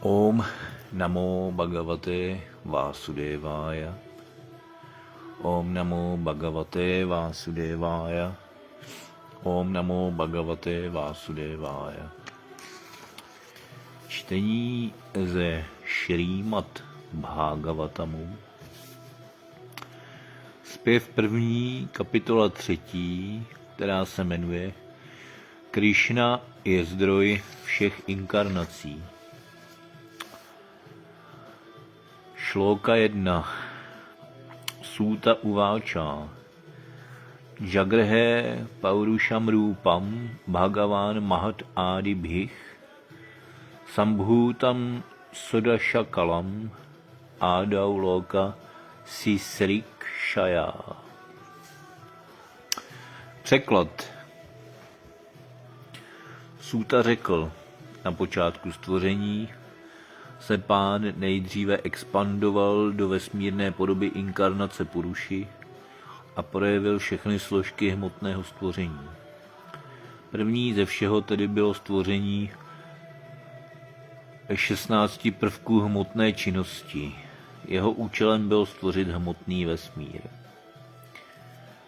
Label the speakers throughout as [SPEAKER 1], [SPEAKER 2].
[SPEAKER 1] Om Namo Bhagavate Vasudevaya. Om Namo Bhagavate Vasudevaya. Om Namo Bhagavate Vasudevaya. Čtení ze Šrýmad Bhagavatamu. Zpěv první, kapitola 3, která se jmenuje Krišna je zdroj všech inkarnací. Šlóka 1. Súta uváča. Jagrhe paurušam rupam bhagavan mahat adibhich sambhutam sodashakalam ádau loka sisrikshaya. Překlad. Súta řekl, na počátku stvoření se Pán nejdříve expandoval do vesmírné podoby inkarnace Puruši a projevil všechny složky hmotného stvoření. První ze všeho tedy bylo stvoření 16 prvků hmotné činnosti. Jeho účelem bylo stvořit hmotný vesmír.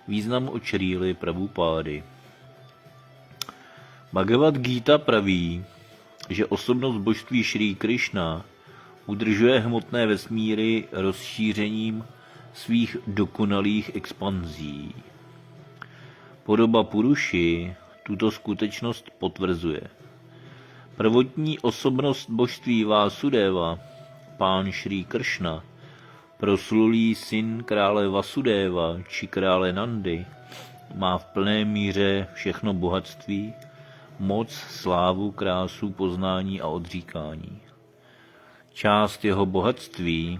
[SPEAKER 1] Význam od Šríly Prabhupády. Bhagavad Gita praví, že osobnost božství Šrí Krišna udržuje hmotné vesmíry rozšířením svých dokonalých expanzí. Podoba Puruši tuto skutečnost potvrzuje. Prvotní osobnost božství Vásudeva, pán Šrí Krišna, proslulý syn krále Vasudeva či krále Nandy, má v plné míře všechno bohatství, moc, slávu, krásu, poznání a odříkání. Část jeho bohatství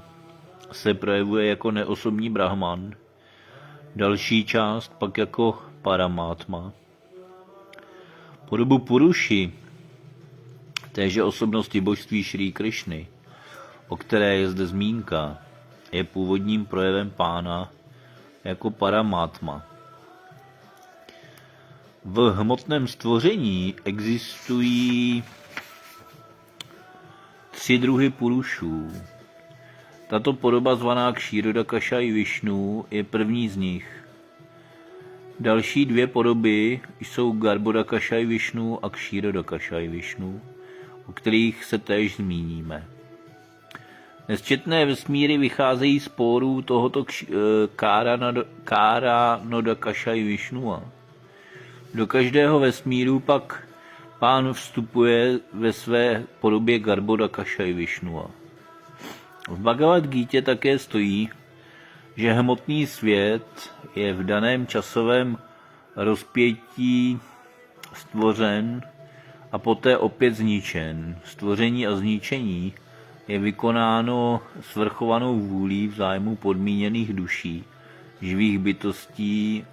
[SPEAKER 1] se projevuje jako neosobní brahman, další část pak jako paramátma. Podobu Puruši, téže osobnosti božství Šrí Krišny, o které je zde zmínka, je původním projevem Pána jako paramátma. V hmotném stvoření existují 3 druhy Purušů. Tato podoba zvaná Kshirodakashayi Višnu je první z nich. Další 2 podoby jsou Garbhodakashayi Višnu a Kshirodakashayi Višnu, o kterých se též zmíníme. Nesčetné vesmíry vycházejí z pórů tohoto Káranodakashayi Višnua. Do každého vesmíru pak Pán vstupuje ve své podobě Garbhodakashayi Višnua. V Bhagavad Gítě také stojí, že hmotný svět je v daném časovém rozpětí stvořen a poté opět zničen. Stvoření a zničení je vykonáno svrchovanou vůlí v zájmu podmíněných duší, živých bytostí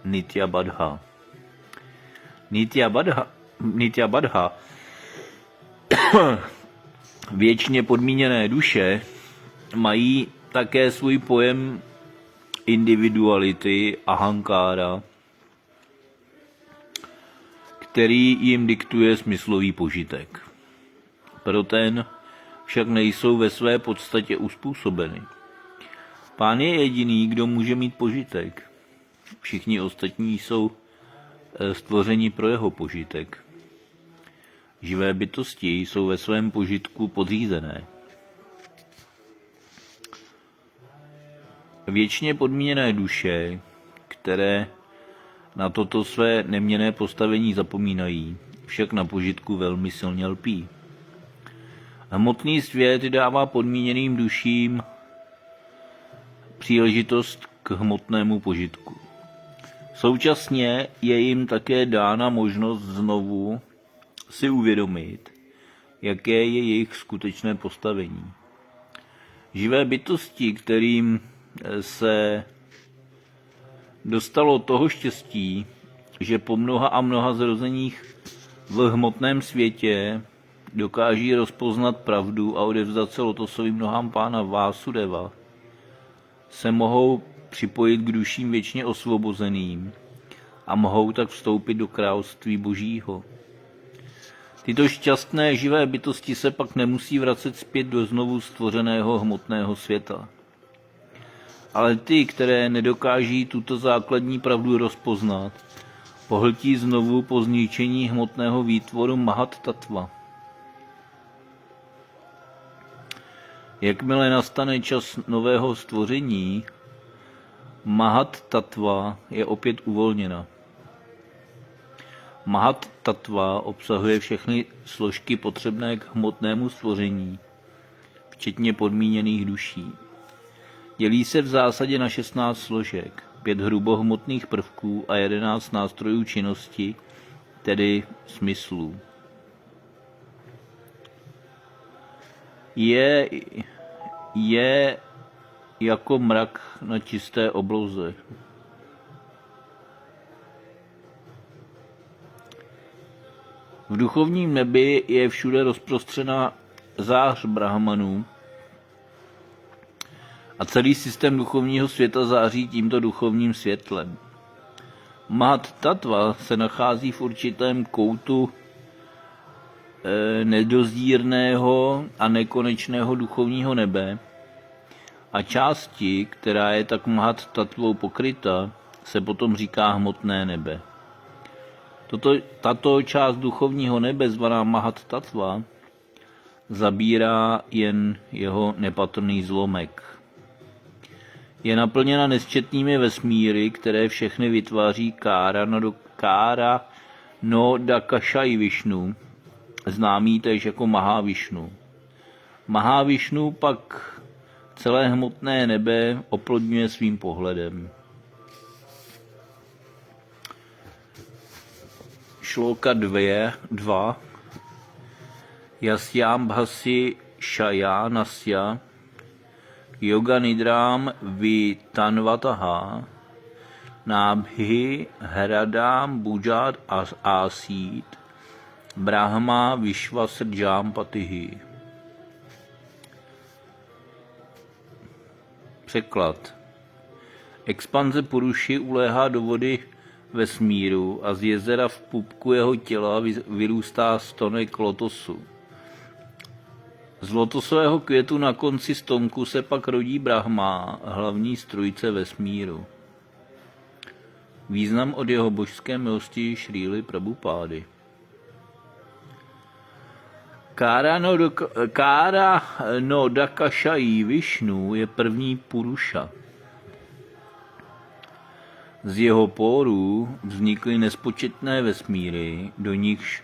[SPEAKER 1] Nityabadha. Nityabadha, věčně podmíněné duše, mají také svůj pojem individuality, ahankára, který jim diktuje smyslový požitek. Pro ten však nejsou ve své podstatě uspůsobeny. Pán je jediný, kdo může mít požitek. Všichni ostatní jsou stvoření pro jeho požitek. Živé bytosti jsou ve svém požitku podřízené. Věčně podmíněné duše, které na toto své neměnné postavení zapomínají, však na požitku velmi silně lpí. Hmotný svět dává podmíněným duším příležitost k hmotnému požitku. Současně je jim také dána možnost znovu si uvědomit, jaké je jejich skutečné postavení. Živé bytosti, kterým se dostalo toho štěstí, že po mnoha a mnoha zrozeních v hmotném světě dokáží rozpoznat pravdu a odevzdat se lotosovým nohám Pána Vásudeva, se mohou připojit k duším věčně osvobozeným a mohou tak vstoupit do království Božího. Tyto šťastné živé bytosti se pak nemusí vracet zpět do znovu stvořeného hmotného světa. Ale ty, které nedokáží tuto základní pravdu rozpoznat, pohltí znovu po zničení hmotného výtvoru Mahat Tattva. Jakmile nastane čas nového stvoření, Mahat Tattva je opět uvolněna. Mahat Tattva obsahuje všechny složky potřebné k hmotnému stvoření, včetně podmíněných duší. Dělí se v zásadě na 16 složek, 5 hrubohmotných prvků a 11 nástrojů činnosti, tedy smyslů. Je jako mrak na čisté obloze. V duchovním nebi je všude rozprostřena zář brahmanů a celý systém duchovního světa září tímto duchovním světlem. Mahat Tattva se nachází v určitém koutu nedozdírného a nekonečného duchovního nebe a části, která je tak Mahat Tattvou pokryta, se potom říká hmotné nebe. Tato část duchovního nebe, zvaná Mahat Tattva, zabírá jen jeho nepatrný zlomek. Je naplněna nesčetnými vesmíry, které všechny vytváří Kára no Dakashai Višnu, známý též jako Mahavišnu. Mahavišnu pak celé hmotné nebe oplodňuje svým pohledem. Šloka 2. Jasyám bhasi shayanasya yoga nidrám vitanvataha nábhi hradám bujat asít brahma vishvasrjám patihi. Překlad. Expanze Puruši uléhá do vody vesmíru a z jezera v pupku jeho těla vyrůstá stonek lotosu. Z lotosového květu na konci stonku se pak rodí Brahma, hlavní strůjce vesmíru. Význam od jeho božské milosti Šríly Prabhupády. Kára no Dakashai Višnu je první Puruša. Z jeho pórů vznikly nespočetné vesmíry, do nichž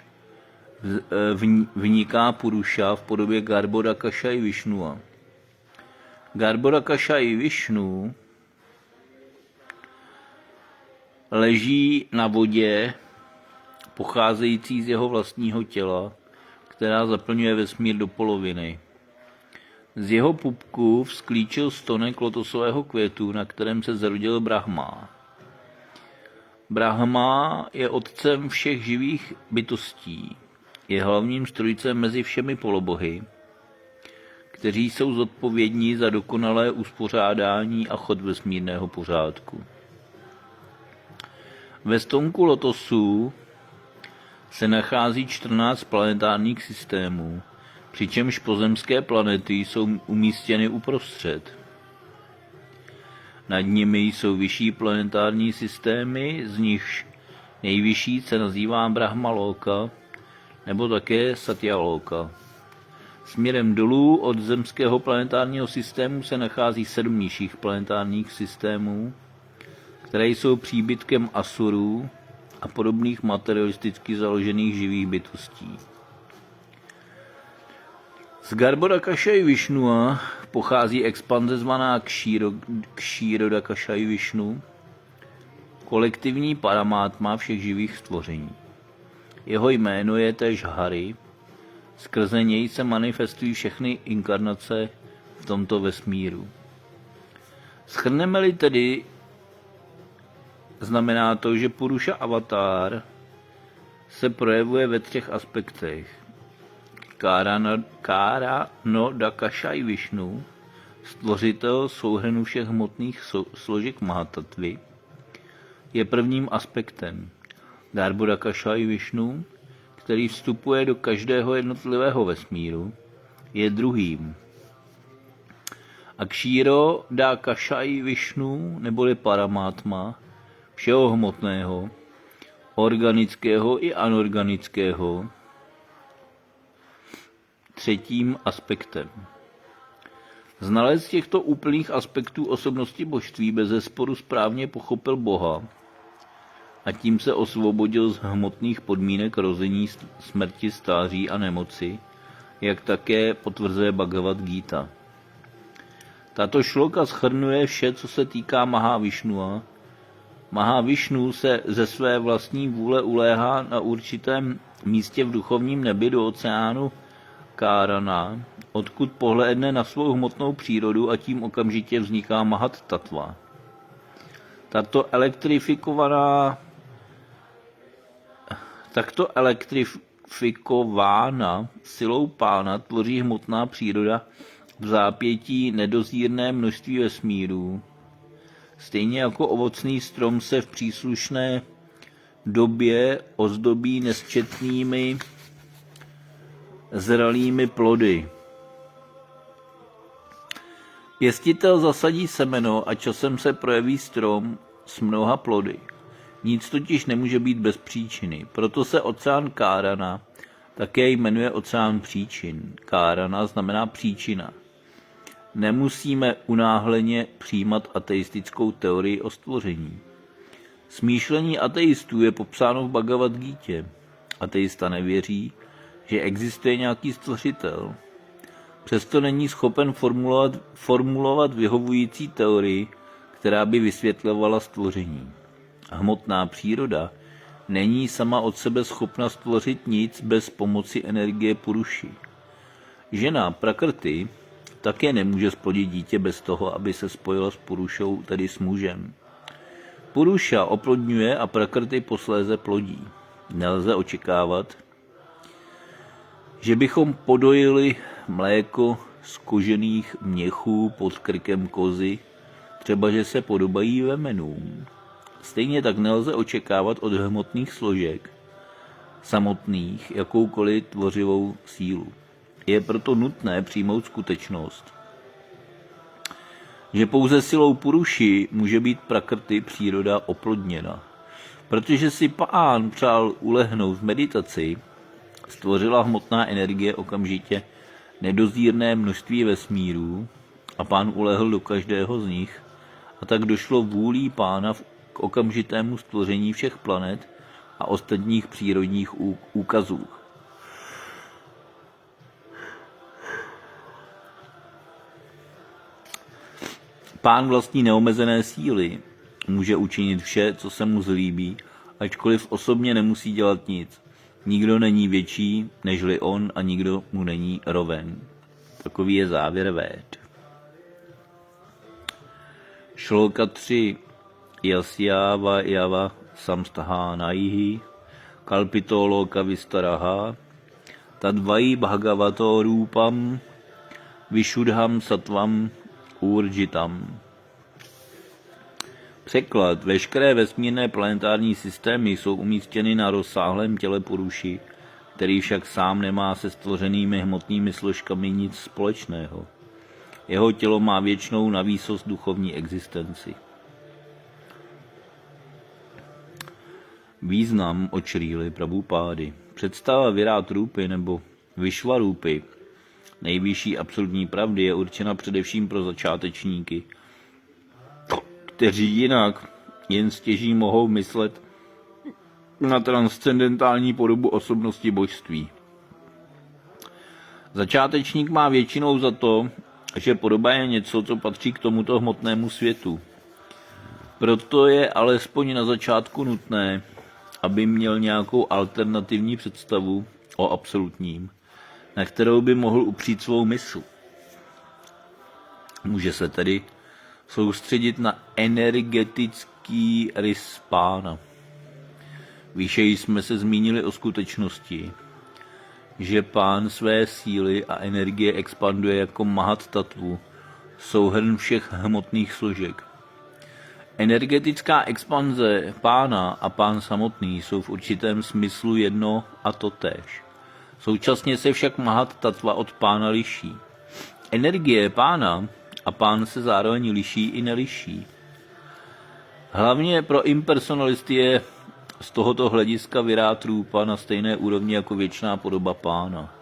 [SPEAKER 1] vniká Puruša v podobě Garbhodakashai Višnua. Garbhodakashai Višnu leží na vodě, pocházející z jeho vlastního těla, která zaplňuje vesmír do poloviny. Z jeho pupku vzklíčil stonek lotosového květu, na kterém se zrodil Brahma. Brahma je otcem všech živých bytostí. Je hlavním strůjcem mezi všemi polobohy, kteří jsou zodpovědní za dokonalé uspořádání a chod vesmírného pořádku. Ve stonku lotosu se nachází 14 planetárních systémů, přičemž pozemské planety jsou umístěny uprostřed. Nad nimi jsou vyšší planetární systémy, z nichž nejvyšší se nazývá Brahmaloka, nebo také Satyaloka. Směrem dolů od zemského planetárního systému se nachází 7 nižších planetárních systémů, které jsou příbytkem asurů a podobných materialisticky založených živých bytostí. Z Garbhodakashai Višnua pochází expanze zvaná Kshirodakashai Višnu, kolektivní paramátma všech živých stvoření. Jeho jméno je též Hari, skrze něj se manifestují všechny inkarnace v tomto vesmíru. Shrneme-li tedy, znamená to, že Purusha avatar se projevuje ve 3 aspektech. Kára no Dakashai Višnu, stvořitel souhrnu všech hmotných složek Mahatatvy, je prvním aspektem. Garbhodakashai Višnu, který vstupuje do každého jednotlivého vesmíru, je druhým. Akšíro dá Kašaj Višnu neboli Paramátma, všeho hmotného, organického i anorganického, třetím aspektem. Znalec těchto úplných aspektů osobnosti božství bezesporu správně pochopil Boha a tím se osvobodil z hmotných podmínek rození, smrti, stáří a nemoci, jak také potvrzuje Bhagavad Gita. Tato šloka shrnuje vše, co se týká Mahavišnua. Mahavišnu se ze své vlastní vůle uléhá na určitém místě v duchovním nebi do oceánu Kárana, odkud pohlédne na svou hmotnou přírodu a tím okamžitě vzniká Mahat Tattva. Takto elektrifikována silou Pána tvoří hmotná příroda v zápětí nedozírné množství vesmírů. Stejně jako ovocný strom se v příslušné době ozdobí nesčetnými zralými plody. Pěstitel zasadí semeno a časem se projeví strom s mnoha plody. Nic totiž nemůže být bez příčiny. Proto se oceán Kárana také jmenuje oceán příčin. Kárana znamená příčina. Nemusíme unáhleně přijímat ateistickou teorii o stvoření. Smýšlení ateistů je popsáno v Bhagavad Gítě. Ateista nevěří, že existuje nějaký stvořitel. Přesto není schopen formulovat vyhovující teorii, která by vysvětlovala stvoření. Hmotná příroda není sama od sebe schopna stvořit nic bez pomoci energie Puruši. Žena Prakrti také nemůže splodit dítě bez toho, aby se spojila s Purušou, tedy s mužem. Puruša oplodňuje a Prakrti posléze plodí. Nelze očekávat, že bychom podojili mléko z kožených měchů pod krkem kozy, třeba že se podobají vemenům. Stejně tak nelze očekávat od hmotných složek samotných jakoukoliv tvořivou sílu. Je proto nutné přijmout skutečnost, že pouze silou Puruši může být Prakrti příroda oplodněna. Protože si Pán přál ulehnout v meditaci, stvořila hmotná energie okamžitě nedozírné množství vesmírů a Pán ulehl do každého z nich a tak došlo vůlí Pána k okamžitému stvoření všech planet a ostatních přírodních úkazů. Pán vlastní neomezené síly může učinit vše, co se mu zlíbí, ačkoliv osobně nemusí dělat nic. Nikdo není větší nežli on a nikdo mu není roven. Takový je závěr Véd. Šloka 3. Yasyava yava samstahánaihi kalpito loka vistaraha tadvai bhagavato rupam vishudham satvam urjitam. Překlad. Veškeré vesmírné planetární systémy jsou umístěny na rozsáhlém těle Puruši, který však sám nemá se stvořenými hmotnými složkami nic společného. Jeho tělo má věčnou navýsost duchovní existenci. Význam od Šríly Prabhupády. Představa Virát Rupy nebo Višvarupy, nejvyšší absolutní pravdy, je určena především pro začátečníky, kteří jinak jen stěží mohou myslet na transcendentální podobu osobnosti božství. Začátečník má většinou za to, že podoba je něco, co patří k tomuto hmotnému světu. Proto je alespoň na začátku nutné, aby měl nějakou alternativní představu o absolutním, na kterou by mohl upřít svou mysl. Může se tedy soustředit na energetický rys Pána. Výše jsme se zmínili o skutečnosti, že Pán své síly a energie expanduje jako Mahat Tattvu, souhrn všech hmotných složek. Energetická expanze pána a pán samotný jsou v určitém smyslu jedno a totéž. Současně se však Mahat Tattva od pána liší. Energie pána a pán se zároveň liší i neliší. Hlavně pro impersonalisty je z tohoto hlediska Virát Rúpa na stejné úrovni jako věčná podoba pána.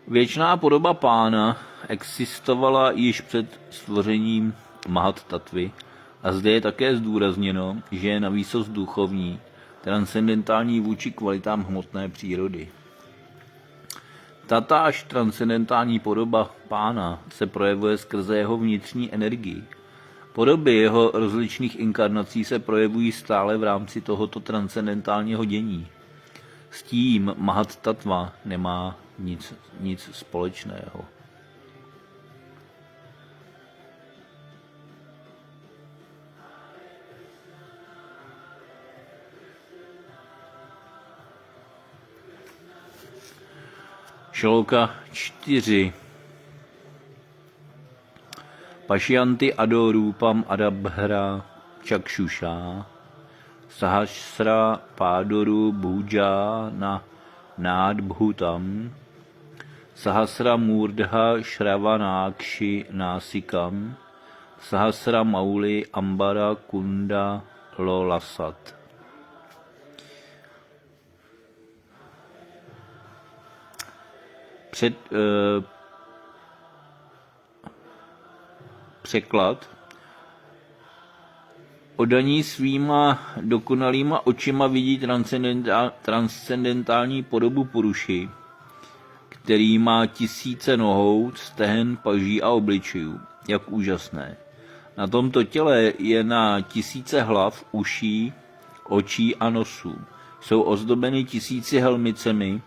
[SPEAKER 1] Věčná podoba pána existovala již před stvořením Mahat Tattvy a zde je také zdůrazněno, že je navýsost duchovní, transcendentální vůči kvalitám hmotné přírody. Tatáž transcendentální podoba pána se projevuje skrze jeho vnitřní energii. Podoby jeho rozličných inkarnací se projevují stále v rámci tohoto transcendentálního dění. S tím Mahat Tattva nemá nic společného. Šloka 4. Pašyanti adorupam adabhra čakšuša sahasra pádoru bhuja na nádbhutam sahasra murdha shravanakshi nasikam sahasra mauli ambara kunda lolasat. Překlad. Oddaní svýma dokonalýma očima vidí transcendentální podobu Puruši, který má tisíce nohou, stehen, paží a obličejů. Jak úžasné. Na tomto těle je na tisíce hlav, uší, očí a nosů. Jsou ozdobeny tisíci helmicemi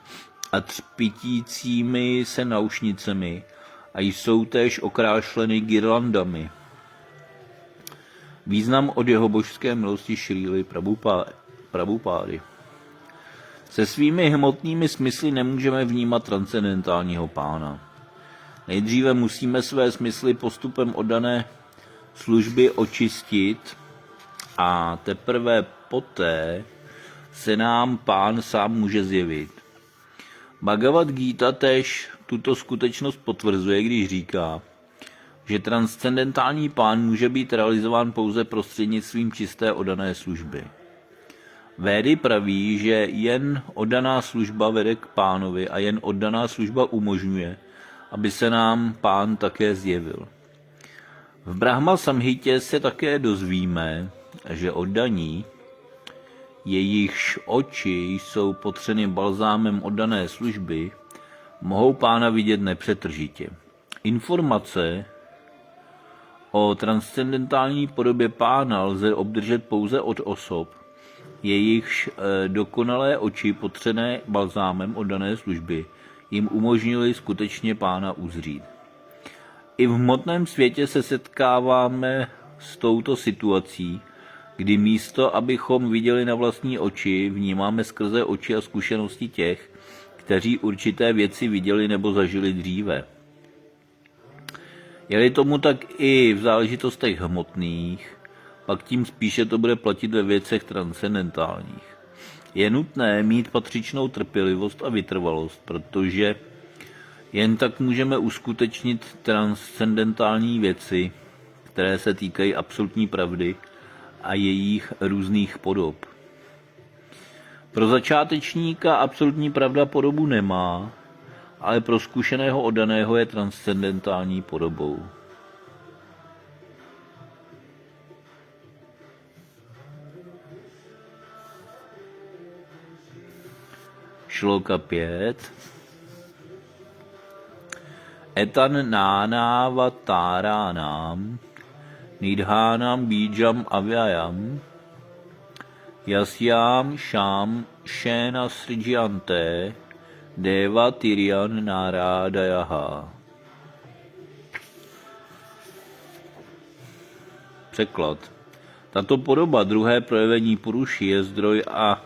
[SPEAKER 1] a třpitícími se naušnicemi a jsou též okrášleny girlandami. Význam od jeho božské milosti Šríly Prabhupády. Se svými hmotnými smysly nemůžeme vnímat transcendentálního pána. Nejdříve musíme své smysly postupem oddané služby očistit a teprve poté se nám pán sám může zjevit. Bhagavad Gita též tuto skutečnost potvrzuje, když říká, že transcendentální pán může být realizován pouze prostřednictvím čisté oddané služby. Védy praví, že jen oddaná služba vede k pánovi a jen oddaná služba umožňuje, aby se nám pán také zjevil. V Brahma Samhitě se také dozvíme, že oddaní, jejichž oči jsou potřeny balzámem oddané služby, mohou pána vidět nepřetržitě. Informace o transcendentální podobě pána lze obdržet pouze od osob, jejichž dokonalé oči potřené balzámem oddané služby jim umožnili skutečně pána uzřít. I v hmotném světě se setkáváme s touto situací, kdy místo, abychom viděli na vlastní oči, vnímáme skrze oči a zkušenosti těch, kteří určité věci viděli nebo zažili dříve. Je-li tomu tak i v záležitostech hmotných, pak tím spíše to bude platit ve věcech transcendentálních. Je nutné mít patřičnou trpělivost a vytrvalost, protože jen tak můžeme uskutečnit transcendentální věci, které se týkají absolutní pravdy a jejich různých podob. Pro začátečníka absolutní pravda podobu nemá, ale pro zkušeného oddaného je transcendentální podobou. Šloka 5. Etan nánavatáranám nidhánam bíjam avyayam yasyam sham shena srijante deva tiryan naradayaha. Překlad. Tato podoba, druhé projevení Puruši, je zdroj a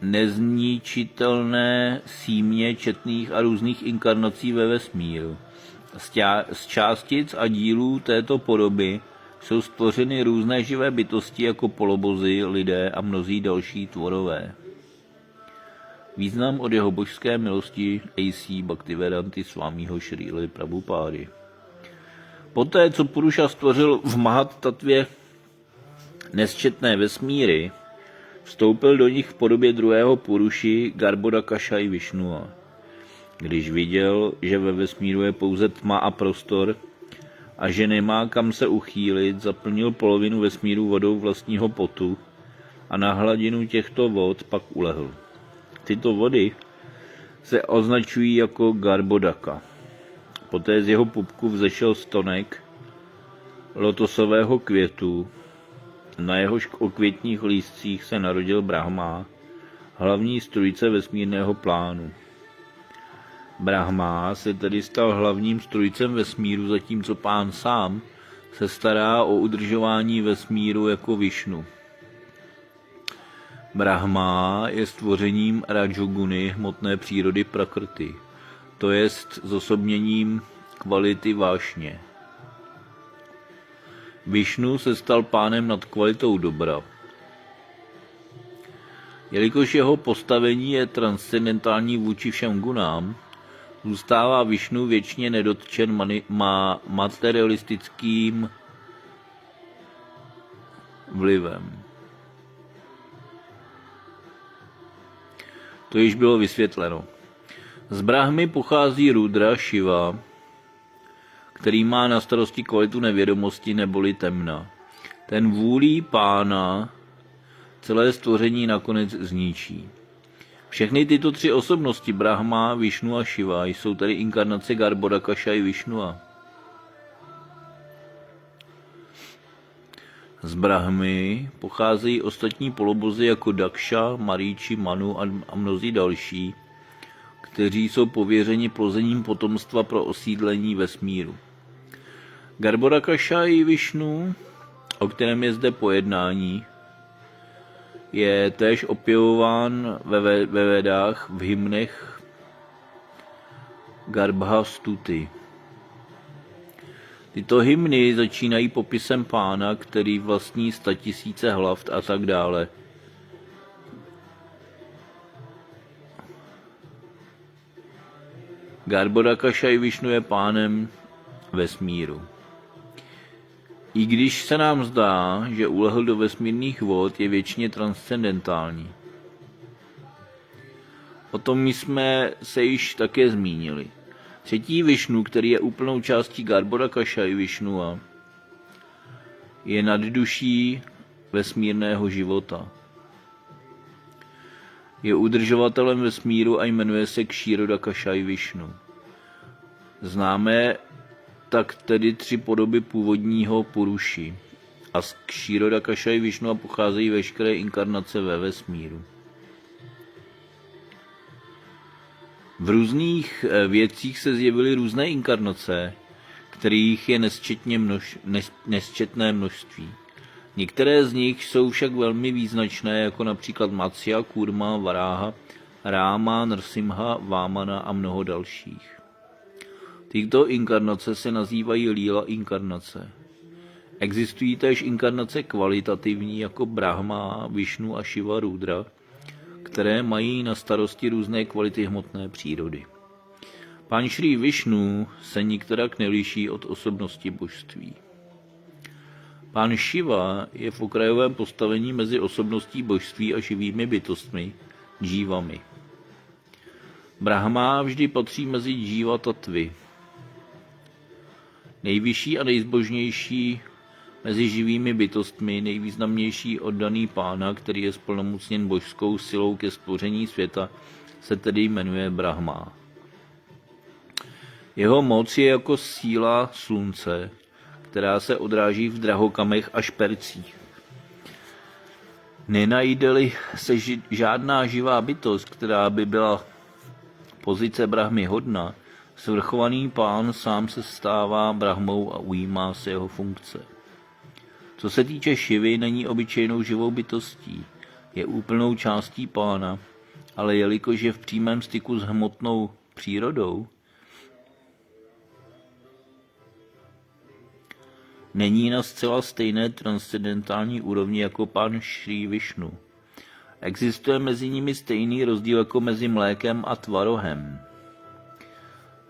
[SPEAKER 1] nezničitelné símě četných a různých inkarnací ve vesmíru. Z částic a dílů této podoby jsou stvořeny různé živé bytosti jako polobozy, lidé a mnozí další tvorové. Význam od jeho božské milosti A.C. Bhaktivedanta Swamiho Šríly Prabhupády. Poté, co Puruša stvořil v Mahat Tatvě nesčetné vesmíry, vstoupil do nich v podobě druhého Puruši Garbhodakashayi Višnua. Když viděl, že ve vesmíru je pouze tma a prostor a že nemá kam se uchýlit, zaplnil polovinu vesmíru vodou vlastního potu a na hladinu těchto vod pak ulehl. Tyto vody se označují jako Garbhodaka. Poté z jeho pupku vzešel stonek lotosového květu, na jehož okvětních lístcích se narodil Brahma, hlavní strůjce vesmírného plánu. Brahma se tedy stal hlavním strůjcem vesmíru, zatímco pán sám se stará o udržování vesmíru jako Višnu. Brahma je stvořením Rajoguny hmotné přírody Prakrty, to jest zosobněním kvality vášně. Višnu se stal pánem nad kvalitou dobra. Jelikož jeho postavení je transcendentální vůči všem gunám, zůstává Višnu věčně nedotčen materialistickým vlivem. To již bylo vysvětleno. Z Brahmy pochází Rudra Šiva, který má na starosti kvalitu nevědomosti neboli temna. Ten vůlí pána celé stvoření nakonec zničí. Všechny tyto tři osobnosti, Brahma, Višnu a Šiva, jsou tedy inkarnace Garbhodakashayi Višnua. Z Brahmy pocházejí ostatní polobozy jako Daksha, Maríči, Manu a mnozí další, kteří jsou pověřeni plozením potomstva pro osídlení vesmíru. Garbhodakashayi Višnu, o kterém je zde pojednání, je též opěvován ve Vedách v hymnech Garbha Stuti. Tyto hymny začínají popisem pána, který vlastní 100 000 hlav a tak dále. Garbhodakashayi Višnu je pánem vesmíru. I když se nám zdá, že ulehl do vesmírných vod, je věčně transcendentální. O tom jsme se již také zmínili. Třetí Višnu, který je úplnou částí Garbhodakashayi Višnua, je nadduší vesmírného života. Je udržovatelem vesmíru a jmenuje se Kshirodakashayi Višnu. Známe tak tedy tři podoby původního Puruši a z Kshirodakashayi Višnua pocházejí veškeré inkarnace ve vesmíru. V různých věcích se zjevily různé inkarnace, kterých je nesčetné množství. Některé z nich jsou však velmi význačné, jako například Matsya, Kurma, Varáha, Ráma, Nrsimha, Vámana a mnoho dalších. Tyto inkarnace se nazývají Líla inkarnace. Existují též inkarnace kvalitativní jako Brahma, Višnu a Šiva Rudra, které mají na starosti různé kvality hmotné přírody. Pán Šrí Višnu se nikterak neliší od osobnosti božství. Pán Šiva je v okrajovém postavení mezi osobností božství a živými bytostmi, džívami. Brahma vždy patří mezi džíva tatvy. Nejvyšší a nejzbožnější mezi živými bytostmi, nejvýznamnější oddaný pána, který je splnomocněn božskou silou ke stvoření světa, se tedy jmenuje Brahma. Jeho moc je jako síla slunce, která se odráží v drahokamech a špercích. Nenajde-li se žádná živá bytost, která by byla pozice Brahmy hodna, svrchovaný pán sám se stává Brahmou a ujímá se jeho funkce. Co se týče Šivy, není obyčejnou živou bytostí, je úplnou částí pána, ale jelikož je v přímém styku s hmotnou přírodou, není na zcela stejné transcendentální úrovni jako pán Šrí Višnu. Existuje mezi nimi stejný rozdíl jako mezi mlékem a tvarohem.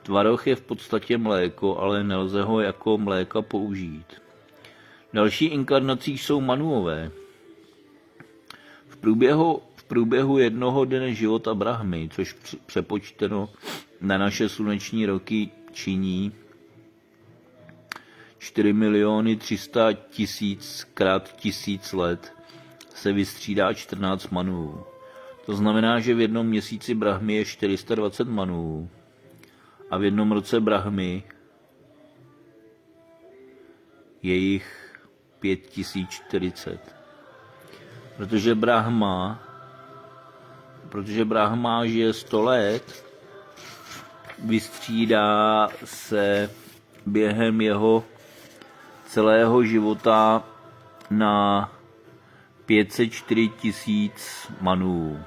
[SPEAKER 1] Tvaroh je v podstatě mléko, ale nelze ho jako mléka použít. Další inkarnací jsou manuové. V průběhu jednoho dne života Brahmy, což přepočteno na naše sluneční roky činí 4 300 000 krát 1000 let, se vystřídá 14 manuů. To znamená, že v jednom měsíci Brahmy je 420 manuů a v jednom roce Brahmy je jich 5040. Protože Brahma žije 100 let, vystřídá se během jeho celého života na 504 000 manů.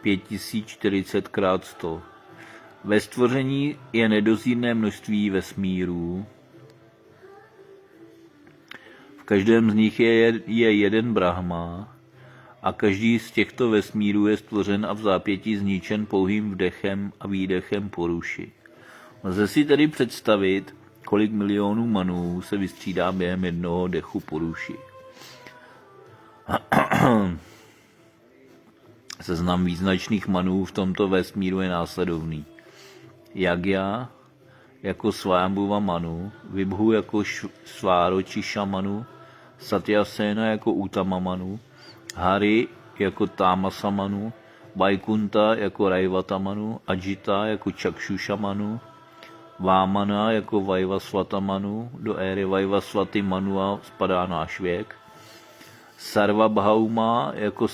[SPEAKER 1] 5040 krát 100. Ve stvoření je nedozírné množství vesmírů. V každém z nich je jeden Brahma a každý z těchto vesmírů je stvořen a v zápětí zničen pouhým vdechem a výdechem Puruši. Lze si tedy představit, kolik milionů manů se vystřídá během jednoho dechu Puruši. Seznam význačných manů v tomto vesmíru je následovný. Yagya jako Svayambhuva manu, Vibhu jako Sváročiša manu, Satyasena jako Utama manu, Hari jako Tamasa manu, Vaikunta jako Raivata manu, Ajita jako Chakshusha manu, Vámana jako Vaivasvata manu, do éry Vaivasvaty manua spadá náš věk, Sarvabhauma jako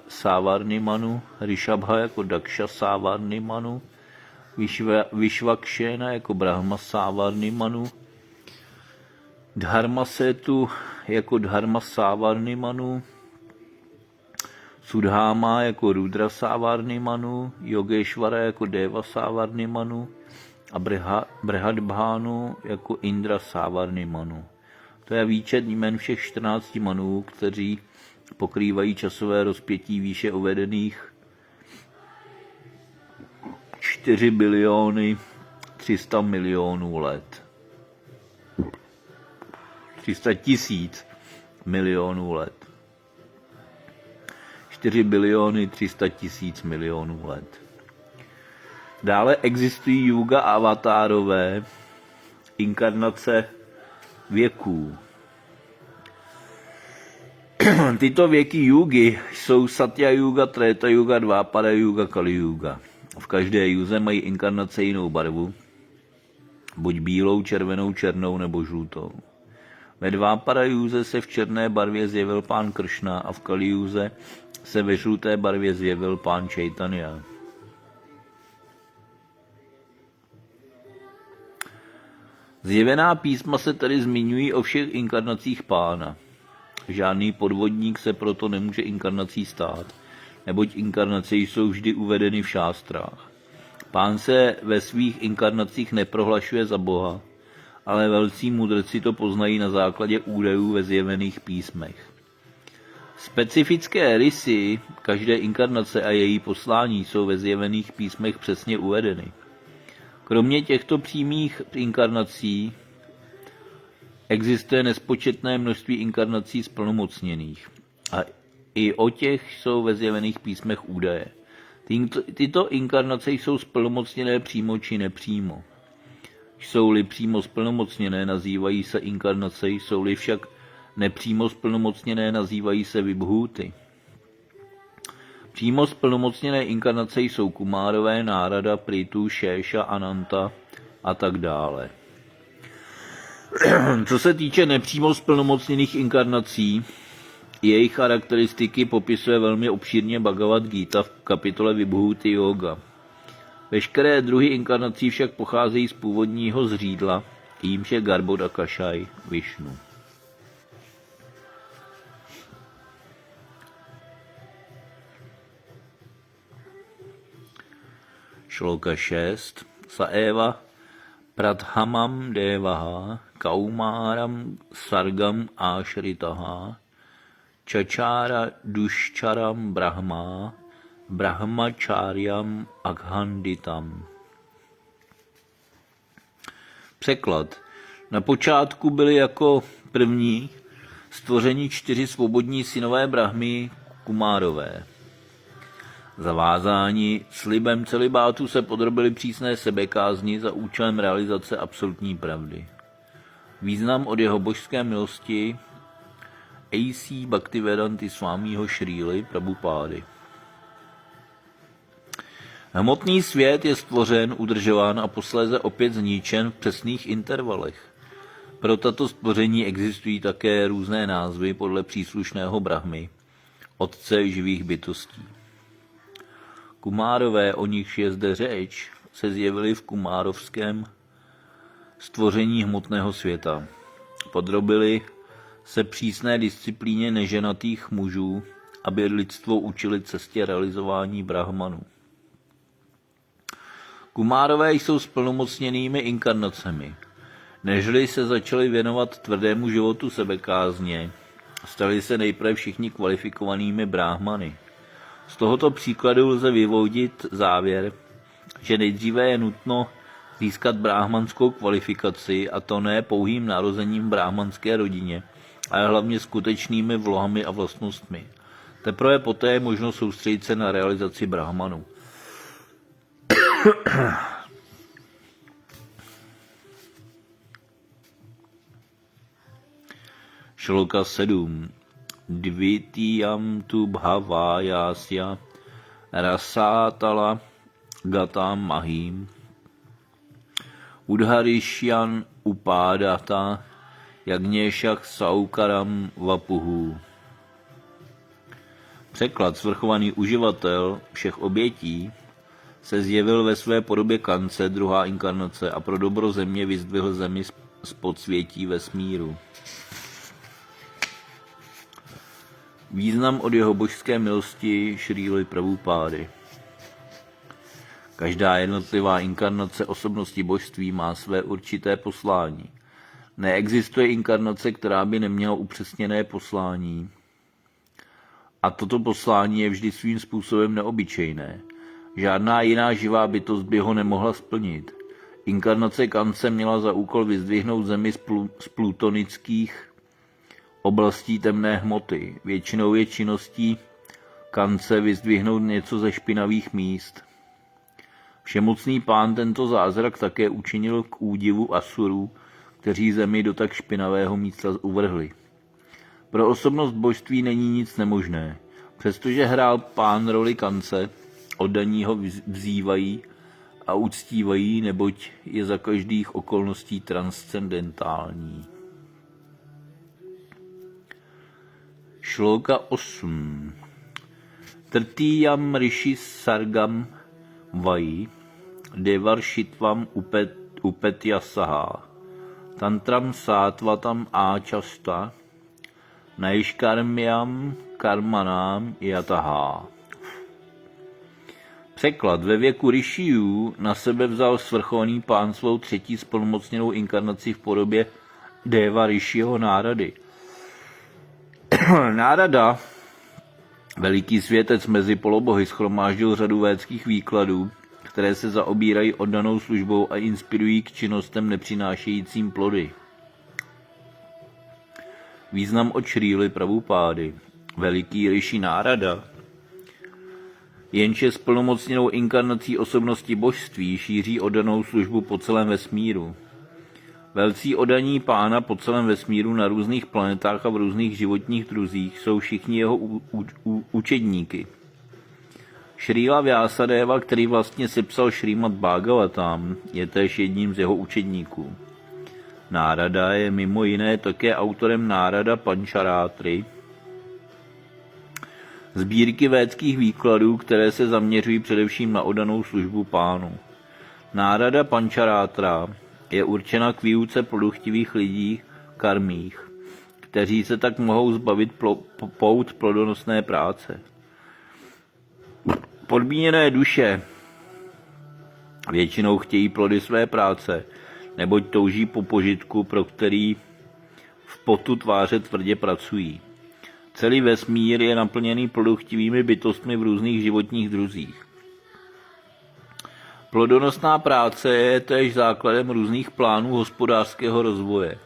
[SPEAKER 1] Sávarny manu, Rishabha jako Daksha Sávarny manu, Vishvakšena jako Brahma Sávarny manu, Dharmasetu jako Dharma Sávarny manu, Sudháma jako Rudra Sávarny manu, Yogeshvara jako Deva Sávarny manu a Brihadbhánu jako Indra Sávarny manu. To je výčet jmen všech 14 manů, kteří pokrývají časové rozpětí výše uvedených 4 biliony 300 milionů let. 300 000 milionů let. 4 biliony 300 000 milionů let. Dále existují juga avatárové, inkarnace věků. Tyto věky jugy jsou Satya Yuga, Treta Yuga, Dvápara Yuga, Kali Yuga. V každé juze mají inkarnace jinou barvu, buď bílou, červenou, černou nebo žlutou. Ve Dvápara juze se v černé barvě zjevil pán Kršna a v Kali juze se ve žluté barvě zjevil pán Chaitanya. Zjevená písma se tedy zmiňují o všech inkarnacích pána. Žádný podvodník se proto nemůže inkarnací stát, neboť inkarnace jsou vždy uvedeny v šástrách. Pán se ve svých inkarnacích neprohlašuje za Boha, ale velcí mudrci to poznají na základě údajů ve zjevených písmech. Specifické rysy každé inkarnace a její poslání jsou ve zjevených písmech přesně uvedeny. Kromě těchto přímých inkarnací existuje nespočetné množství inkarnací splnomocněných a i o těch jsou ve zjevených písmech údaje. Tyto inkarnace jsou splnomocněné přímo či nepřímo. Jsou-li přímo splnomocněné, nazývají se inkarnace, jsou-li však nepřímo splnomocněné, nazývají se vibhúty. Přímo splnomocněné inkarnace jsou Kumárové, Nárada, Pritu, Šéša, Ananta a tak dále. Co se týče nepřímo splnomocněných inkarnací, jejich charakteristiky popisuje velmi obšírně Bhagavad Gita v kapitole Vibhuti Yoga. Veškeré druhy inkarnací však pocházejí z původního zřídla, jímž je Garbhodakashai Višnu. Šloka 6. Saeva Pradhamam devaha kaumaram sargam ashritaha čačára duščaram brahma brahmačáryam aghanditam. Překlad. Na počátku byli jako první stvoření 4 svobodní synové Brahmy Kumárové. Zavázáni slibem celibátu se podrobili přísné sebekázni za účelem realizace absolutní pravdy. Význam od jeho božské milosti A.C. Bhaktivedanty Swamiho Šríly Prabhupády. Hmotný svět je stvořen, udržován a posléze opět zničen v přesných intervalech. Pro tato stvoření existují také různé názvy podle příslušného Brahmy, otce živých bytostí. Kumárové, o nichž je zde řeč, se zjevili v kumárovském stvoření hmotného světa. Podrobili se přísné disciplíně neženatých mužů, aby lidstvo učili cestě realizování brahmanů. Kumárové jsou splnomocněnými inkarnacemi. Nežli se začali věnovat tvrdému životu sebekázně, stali se nejprve všichni kvalifikovanými bráhmany. Z tohoto příkladu lze vyvodit závěr, že nejdříve je nutno získat bráhmanskou kvalifikaci, a to ne pouhým narozením v bráhmanské rodině, ale hlavně skutečnými vlohami a vlastnostmi. Teprve poté je možno soustředit se na realizaci bráhmanů. Šloka 7. Dvitiyam tu bhavayasya rasatala gatam mahim udharishyan upadata jagněšak saukaram vapuhu. Překlad. Svrchovaný uživatel všech obětí se zjevil ve své podobě Kance, druhá inkarnace, a pro dobro země vyzdvihl zemi z podsvětí vesmíru. Význam od jeho božské milosti Šríly Prabhupády. Každá jednotlivá inkarnace osobnosti božství má své určité poslání. Neexistuje inkarnace, která by neměla upřesněné poslání. A toto poslání je vždy svým způsobem neobyčejné. Žádná jiná živá bytost by ho nemohla splnit. Inkarnace Kance měla za úkol vyzdvihnout zemi z plutonických oblastí temné hmoty. Většinou je činností Kance vyzdvihnout něco ze špinavých míst. Všemocný pán tento zázrak také učinil k údivu asurů, kteří zemi do tak špinavého místa uvrhli. Pro osobnost božství není nic nemožné. Přestože hrál pán roli Kance, oddaní ho vzývají a uctívají, neboť je za každých okolností transcendentální. Šloka 8. Trtiyam rishi sargam vai devarshitvam upetyasaha tantram satvatam áčasta naishkarmyam karmanám yataha. Překlad. Ve věku Rishiů na sebe vzal svrchovaný pán svou třetí splnomocněnou inkarnaci v podobě Deva Rishiho Nárady. Nárada, veliký světec mezi polobohy, shromáždil řadu védských výkladů, které se zaobírají oddanou službou a inspirují k činnostem nepřinášejícím plody. Význam od Šríly Prabhupády. Veliký Rishi Nárada, jenž je splnomocněnou inkarnací osobnosti božství, šíří oddanou službu po celém vesmíru. Velcí oddaní pána po celém vesmíru na různých planetách a v různých životních druzích jsou všichni jeho učedníky. Šríla Vyasadeva, který vlastně sepsal Šrímad Bhagavatam, je též jedním z jeho učedníků. Nárada je mimo jiné také autorem Nárada Pančarátry, sbírky védských výkladů, které se zaměřují především na oddanou službu pánu. Nárada Pančarátra je určena k výuce produchtivých lidí karmích, kteří se tak mohou zbavit pout plodonosné práce. Podmíněné duše většinou chtějí plody své práce, neboť touží po požitku, pro který v potu tváře tvrdě pracují. Celý vesmír je naplněný plodochtivými bytostmi v různých životních druzích. Plodonosná práce je též základem různých plánů hospodářského rozvoje.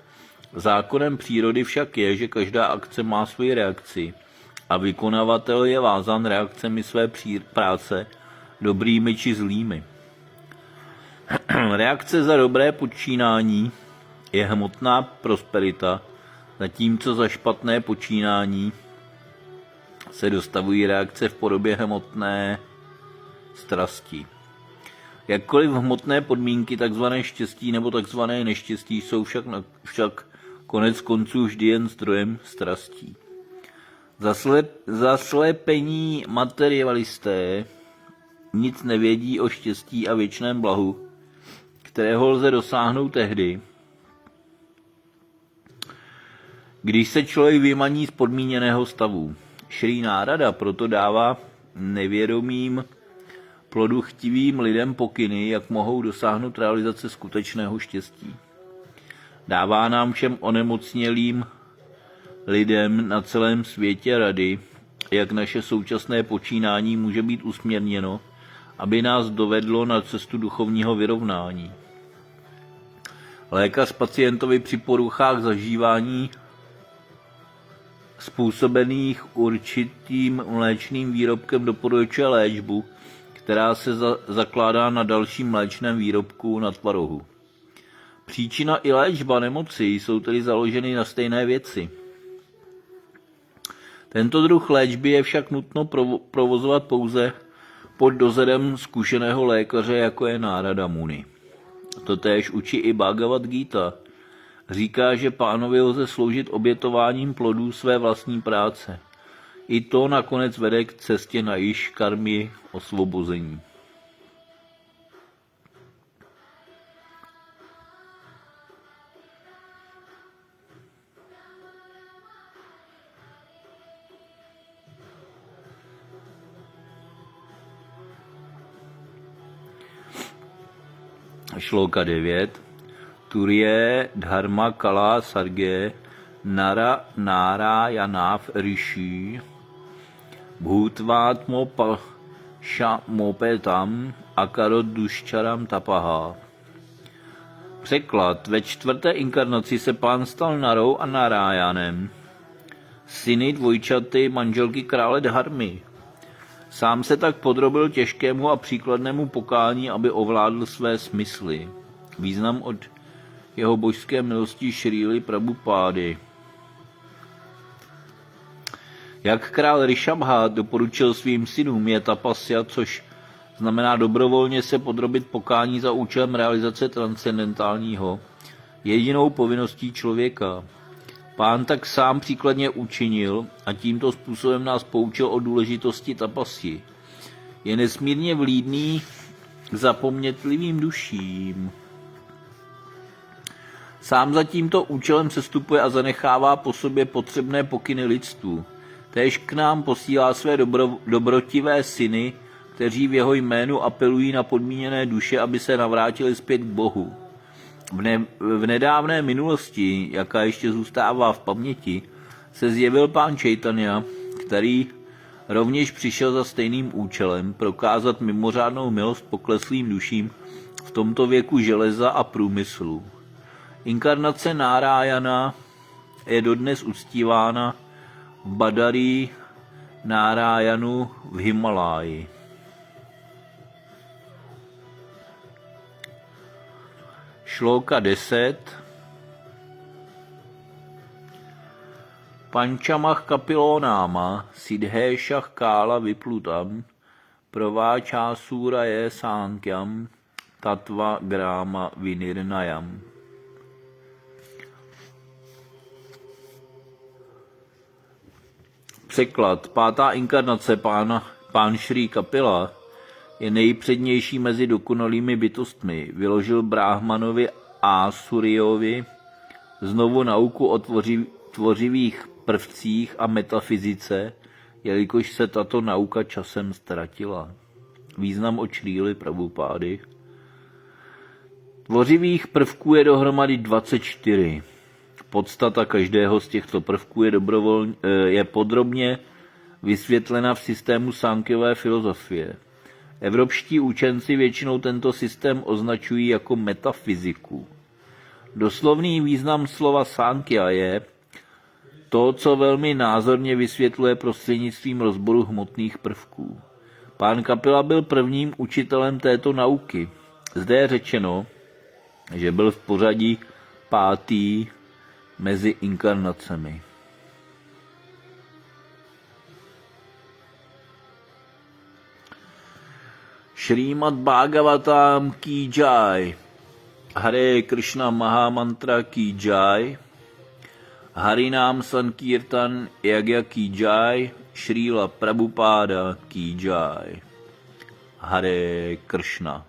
[SPEAKER 1] Zákonem přírody však je, že každá akce má svoji reakci a vykonavatel je vázán reakcemi své práce, dobrými či zlými. Reakce za dobré počínání je hmotná prosperita, zatímco za špatné počínání se dostavují reakce v podobě hmotné strasti. Jakkoliv hmotné podmínky, takzvané štěstí nebo takzvané neštěstí, jsou však konec konců vždy jen zdrojem strastí. Zaslepení materialisté nic nevědí o štěstí a věčném blahu, kterého lze dosáhnout tehdy, když se člověk vymaní z podmíněného stavu. Šrý Nárada proto dává nevědomým ploduchtivým lidem pokyny, jak mohou dosáhnout realizace skutečného štěstí. Dává nám všem onemocnělým lidem na celém světě rady, jak naše současné počínání může být usměrněno, aby nás dovedlo na cestu duchovního vyrovnání. Lékař pacientovi při poruchách zažívání způsobených určitým mléčným výrobkem doporučuje léčbu, která se zakládá na dalším mléčném výrobku na tvarohu. Příčina i léčba nemoci jsou tedy založeny na stejné věci. Tento druh léčby je však nutno provozovat pouze pod dozorem zkušeného lékaře, jako je Nárada Muni. Totéž učí i Bhagavad Gita. Říká, že pánovi lze sloužit obětováním plodů své vlastní práce. I to nakonec vede k cestě na již karmy osvobození. Šloka 9. Turje dharma kala sarge nara narayanáv rishi bhutvatmo pashamopetam akarot duščaram tapaha. Překlad. Ve čtvrté inkarnaci se pán stal Narou a Narayanem, syny dvojčaty manželky krále Dharmy. Sám se tak podrobil těžkému a příkladnému pokání, aby ovládl své smysly. Význam od jeho božské milosti Šríly Prabhupády. Jak král Rishabha doporučil svým synům je tapasya, což znamená dobrovolně se podrobit pokání za účelem realizace transcendentálního, jedinou povinností člověka. Pán tak sám příkladně učinil a tímto způsobem nás poučil o důležitosti tapasy. Je nesmírně vlídný k zapomnětlivým duším. Sám za tímto účelem sestupuje a zanechává po sobě potřebné pokyny lidstvu. Též k nám posílá své dobrotivé syny, kteří v jeho jménu apelují na podmíněné duše, aby se navrátili zpět k Bohu. V nedávné minulosti, jaká ještě zůstává v paměti, se zjevil pán Chaitanya, který rovněž přišel za stejným účelem prokázat mimořádnou milost pokleslým duším v tomto věku železa a průmyslu. Inkarnace Nárayana je dodnes uctívána v Badarí Nárayanu v Himaláji. Šloka 10. Panchamach kapilónáma Siddhéšach kála vyplutam prováčásura je sánkyam tatva gráma vinirnayam. Překlad. Pátá inkarnace pán Šrí Kapila je nejpřednější mezi dokonalými bytostmi. Vyložil Brahmanovi a Suryovi znovu nauku o tvořivých prvcích a metafyzice, jelikož se tato nauka časem ztratila. Význam od Šríly Prabhupády. Tvořivých prvků je dohromady 24. Podstata každého z těchto prvků je podrobně vysvětlena v systému Sankhjové filozofie. Evropští učenci většinou tento systém označují jako metafyziku. Doslovný význam slova Sankhya je to, co velmi názorně vysvětluje prostřednictvím rozboru hmotných prvků. Pán Kapila byl prvním učitelem této nauky. Zde je řečeno, že byl v pořadí 5. mezi inkarnacemi. Šrímad Bhagavatam ki jai, Hare Krishna Mahamantra ki jai, Harinám Sankirtan Yagya ki jai, Šríla Prabhupáda ki jai. Hare Krishna.